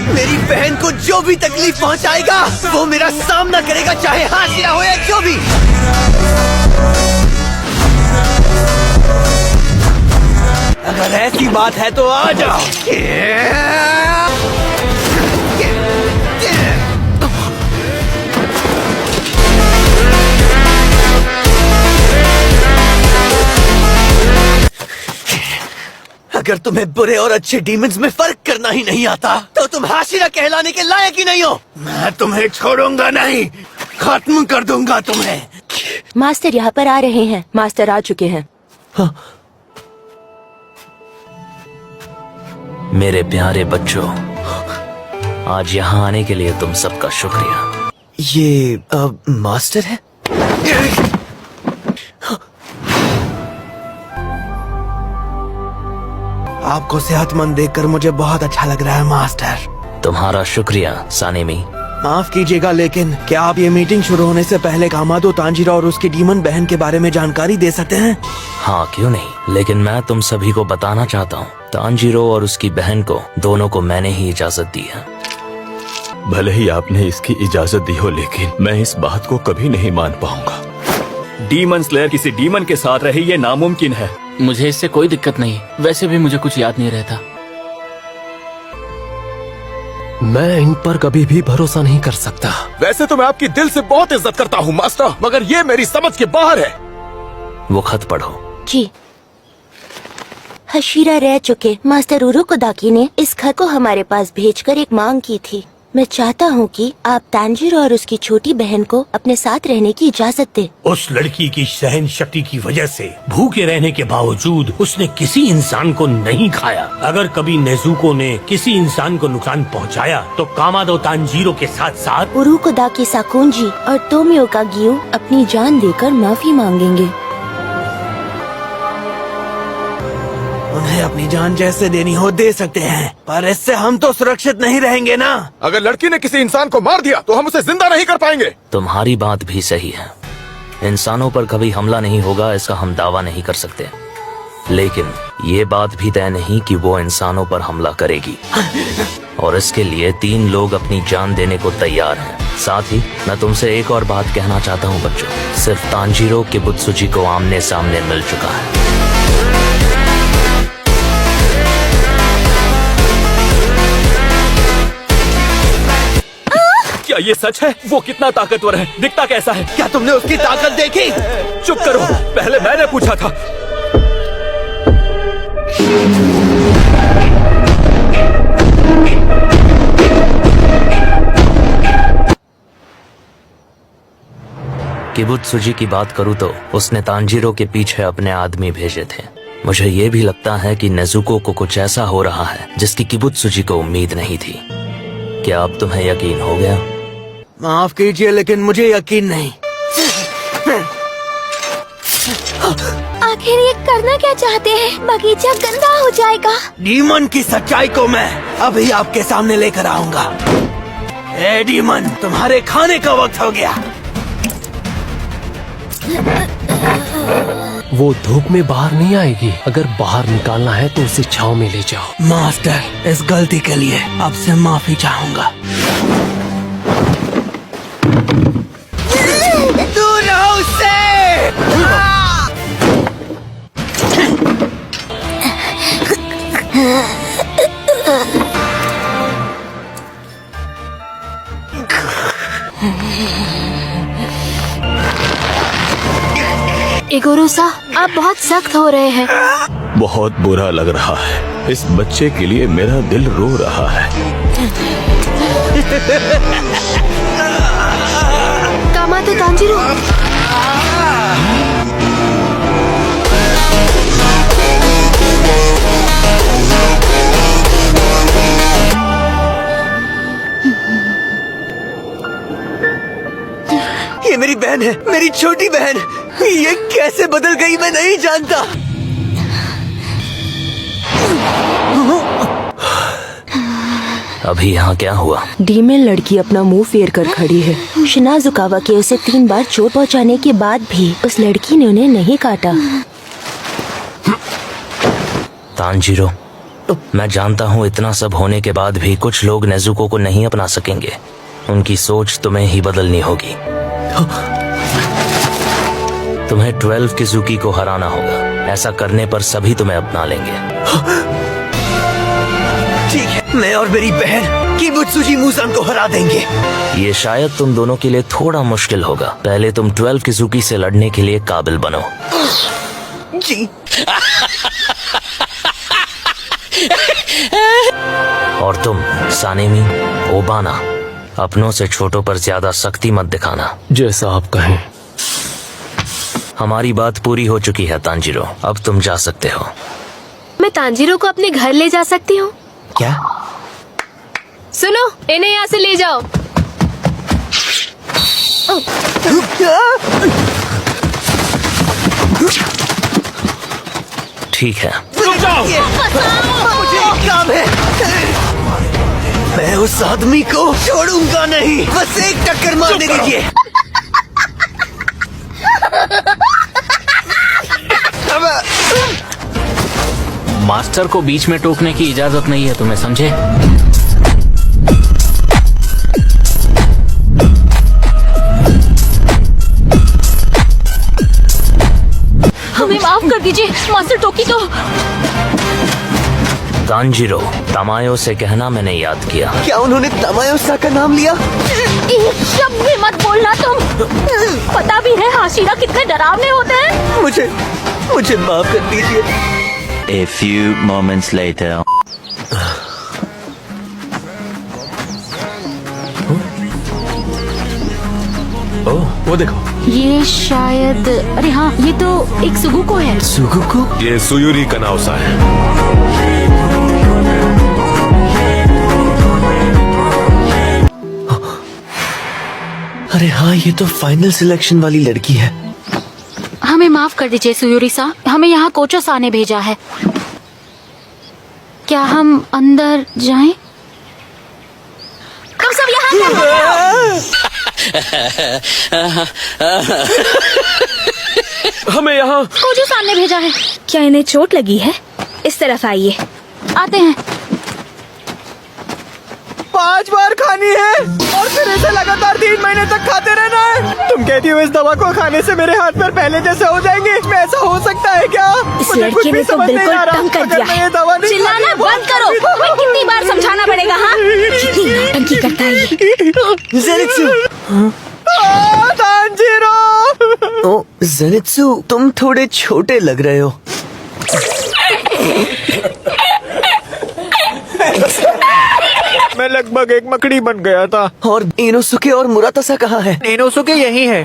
मेरी बहन को जो भी तकलीफ पहुंचाएगा वो मेरा सामना करेगा, चाहे हाशिरा हो या जो भी। अगर ऐसी बात है तो आ जाओ। अगर तुम्हें बुरे और अच्छे डीमंस में फर्क करना ही नहीं आता तो तुम हाशिरा कहलाने के लायक ही नहीं हो। मैं तुम्हें छोड़ूंगा नहीं, खत्म कर दूंगा तुम्हें। मास्टर यहाँ पर आ रहे हैं। मास्टर आ चुके हैं। हाँ। मेरे प्यारे बच्चों, आज यहाँ आने के लिए तुम सबका शुक्रिया। ये मास्टर है? आपको सेहतमंद देखकर मुझे बहुत अच्छा लग रहा है मास्टर। तुम्हारा शुक्रिया सानेमी। माफ कीजिएगा, लेकिन क्या आप ये मीटिंग शुरू होने से पहले कामादो तांजीरो और उसकी डीमन बहन के बारे में जानकारी दे सकते हैं? हाँ, क्यों नहीं, लेकिन मैं तुम सभी को बताना चाहता हूँ, तांजीरो और उसकी बहन को दोनों को मैंने ही इजाजत दी है। भले ही आपने इसकी इजाजत दी हो, लेकिन मैं इस बात को कभी नहीं मान पाऊंगा। डीमन स्लेयर किसी डीमन के साथ रहे, ये नामुमकिन है। मुझे इससे कोई दिक्कत नहीं, वैसे भी मुझे कुछ याद नहीं रहता। मैं इन पर कभी भी भरोसा नहीं कर सकता। वैसे तो मैं आपकी दिल से बहुत इज्जत करता हूँ मास्टर, मगर ये मेरी समझ के बाहर है। वो खत पढ़ो। जी। हाशिरा रह चुके मास्टर उरुकोदाकी ने इस खत को हमारे पास भेजकर एक मांग की थी। मैं चाहता हूँ कि आप तांजीरो और उसकी छोटी बहन को अपने साथ रहने की इजाजत दें। उस लड़की की सहन शक्ति की वजह से भूखे रहने के बावजूद उसने किसी इंसान को नहीं खाया। अगर कभी नेजुको ने किसी इंसान को नुकसान पहुँचाया तो कामादो तांजीरो के साथ साथ उरुकोदाकी साकुंजी और तोमियोका गियो अपनी जान देकर माफी मांगेंगे। उन्हें अपनी जान जैसे देनी हो दे सकते हैं, पर इससे हम तो सुरक्षित नहीं रहेंगे ना। अगर लड़की ने किसी इंसान को मार दिया तो हम उसे जिंदा नहीं कर पाएंगे। तुम्हारी बात भी सही है, इंसानों पर कभी हमला नहीं होगा इसका हम दावा नहीं कर सकते, लेकिन ये बात भी तय नहीं कि वो इंसानों पर हमला करेगी। और इसके लिए 3 लोग अपनी जान देने को तैयार हैं। साथ ही मैं तुमसे एक और बात कहना चाहता हूँ बच्चों, सिर्फ तांजीरो किबुत्सुजी को आमने सामने मिल चुका है। क्या ये सच है? वो कितना ताकतवर है, दिखता कैसा है? क्या तुमने उसकी ताकत देखी? चुप करो, पहले मैंने पूछा था। किबुत्सुजी की बात करूँ तो उसने तांजीरो के पीछे अपने आदमी भेजे थे। मुझे ये भी लगता है कि नेजुको को कुछ ऐसा हो रहा है जिसकी किबुत्सुजी को उम्मीद नहीं थी। क्या अब तुम्हें यकीन हो गया? माफ कीजिए, लेकिन मुझे यकीन नहीं। आखिर ये करना क्या चाहते हैं? बगीचा गंदा हो जाएगा। डीमन की सच्चाई को मैं अभी आपके सामने लेकर आऊंगा। ए डीमन, तुम्हारे खाने का वक्त हो गया। वो धूप में बाहर नहीं आएगी। अगर बाहर निकालना है तो उसे छांव में ले जाओ। मास्टर, इस गलती के लिए आपसे माफी चाहूंगा। दूर रहो उससे। इगोरुसा, आप बहुत सख्त हो रहे हैं। बहुत बुरा लग रहा है, इस बच्चे के लिए मेरा दिल रो रहा है। कामादो तांजीरो, ये मेरी बहन है, मेरी छोटी बहन। ये कैसे बदल गई मैं नहीं जानता। अभी यहाँ क्या हुआ? डीमन लड़की अपना मुंह फेर कर खड़ी है। शिनाजुकावा के उसे 3 बार चोट पहुंचाने के बाद भी उस लड़की ने उन्हें नहीं काटा। तांजीरो, मैं जानता हूँ इतना सब होने के बाद भी कुछ लोग नेजुको को नहीं अपना सकेंगे। उनकी सोच तुम्हें ही बदलनी होगी। तुम्हें 12 किजुकी को हराना होगा। ऐसा करने पर सभी तुम्हें अपना लेंगे। ठीक है, मैं और मेरी बहन किबुत्सुजी मुसान को हरा देंगे। ये शायद तुम दोनों के लिए थोड़ा मुश्किल होगा। पहले तुम 12 किजुकी से लड़ने के लिए काबिल बनो। जी। और तुम सानेमी, ओबाना, अपनों से छोटों पर ज्यादा सख्ती मत दिखाना। जैसा आप कहें। हमारी बात पूरी हो चुकी है तांजीरो, अब तुम जा सकते हो। मैं तांजीरो को अपने घर ले जा सकती हूँ? क्या? सुनो, इन्हें यहाँ से ले जाओ। ठीक है। मुझे एक काम है। मैं उस आदमी को छोड़ूंगा नहीं। बस एक टक्कर मारने दीजिए। मास्टर को बीच में टोकने की इजाजत नहीं है, तुम्हें समझे? हमें माफ कर दीजिए, मास्टर टोकी तो। तांजीरो, तमायो से कहना मैंने याद किया। क्या उन्होंने तमायोसा का नाम लिया? एक शब्द भी मत बोलना तुम। पता भी है हाशिरा कितने डरावने होते हैं। मुझे माफ कर दीजिए। A few moments later. ओह, वो देखो। ये शायद, अरे हाँ, ये तो एक सुगुको है। सुगुको? ये सुयुरी कनाउसा है। अरे हाँ, ये तो फाइनल सिलेक्शन वाली लड़की है। हमें माफ कर दीजिए सुयूरी सा, हमें यहाँ कोचो सा ने भेजा है। क्या हम अंदर जाएं? तुम सब यहाँ हमें यहाँ कोचो सा ने भेजा है। क्या इन्हें चोट लगी है? इस तरफ आइए। आते हैं। 5 बार खानी है और फिर ऐसे लगातार 3 महीने तक खाते रहना है। तुम कहती हो इस दवा को खाने से मेरे हाथ पैर पहले जैसे हो जाएंगे? मैं ऐसा हो सकता है क्या? इस लड़के ने तो बिल्कुल तंग कर दिया है। चिल्लाना बंद करो। तुम्हें कितनी बार समझाना पड़ेगा? हाँ, कितनी नौटंकी करता है ये। ज़ेनित्सु। तांजीरो। ओ ज़ेनित्सु, तुम थोड़े छोटे लग रहे हो। मैं लगभग एक मकड़ी बन गया था। और इनोसुके और मुरातासा कहाँ है? इनोसुके यही है।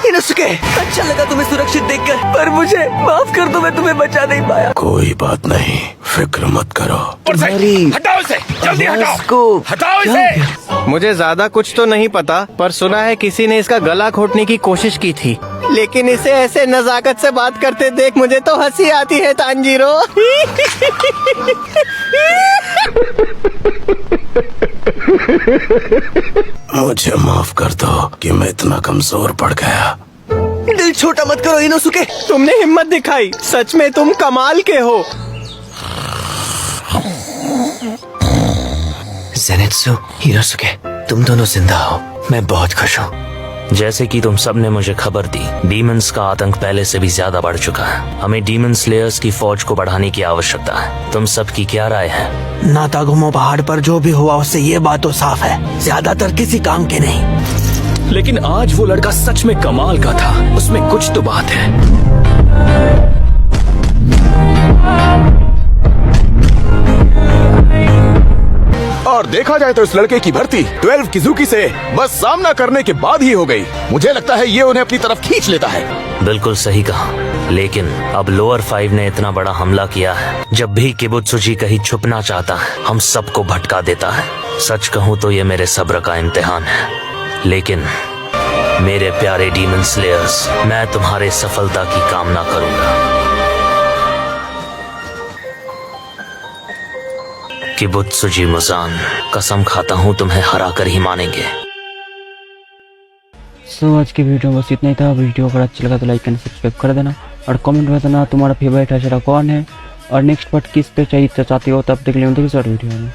इनोसुके, अच्छा लगा तुम्हें सुरक्षित देखकर, पर मुझे माफ कर दो, मैं तुम्हें बचा नहीं पाया। कोई बात नहीं, फिक्र मत करो। हटाओ इसे, जल्दी हटाओ। हटाओ इसे। मुझे ज्यादा कुछ तो नहीं पता, पर सुना है किसी ने इसका गला घोटने की कोशिश की थी, लेकिन इसे ऐसे नजाकत से बात करते देख मुझे तो हंसी आती है तांजीरो। मुझे माफ कर दो कि मैं इतना कमजोर पड़ गया। दिल छोटा मत करो इनोसुके। तुमने हिम्मत दिखाई, सच में तुम कमाल के हो। ज़ेनित्सु, इनोसुके, तुम दोनों जिंदा हो, मैं बहुत खुश हूँ। जैसे कि तुम सब ने मुझे खबर दी, डीमंस का आतंक पहले से भी ज्यादा बढ़ चुका है। हमें डीमन स्लेयर्स की फौज को बढ़ाने की आवश्यकता है। तुम सबकी क्या राय है? नातागुमो पहाड़ पर जो भी हुआ उससे ये बात तो साफ है, ज्यादातर किसी काम के नहीं। लेकिन आज वो लड़का सच में कमाल का था, उसमें कुछ तो बात है। और देखा जाए तो इस लड़के की भर्ती 12 किजुकी से बस सामना करने के बाद ही हो गई। मुझे लगता है ये उन्हें अपनी तरफ खींच लेता है। बिल्कुल सही कहा, लेकिन अब लोअर 5 ने इतना बड़ा हमला किया है। जब भी किबुत्सुजी कहीं छुपना चाहता है, हम सबको भटका देता है। सच कहूँ तो ये मेरे सब्र का इम्तिहान है। लेकिन मेरे प्यारे डीमन स्लेयर्स, मैं तुम्हारे सफलता की कामना करूंगा। किबुत्सुजी मुसान, कसम खाता हूँ तुम्हें हरा कर ही मानेंगे। आज की वीडियो बस इतना ही था। वीडियो अगर अच्छा लगा तो लाइक एंड सब्सक्राइब कर देना। और कमेंट में बताना तुम्हारा फेवरेट हसीरा कौन है और नेक्स्ट पार्ट किस पे चाहिए चाहते हो, तब तक के लिए मिलते हैं इस वीडियो में।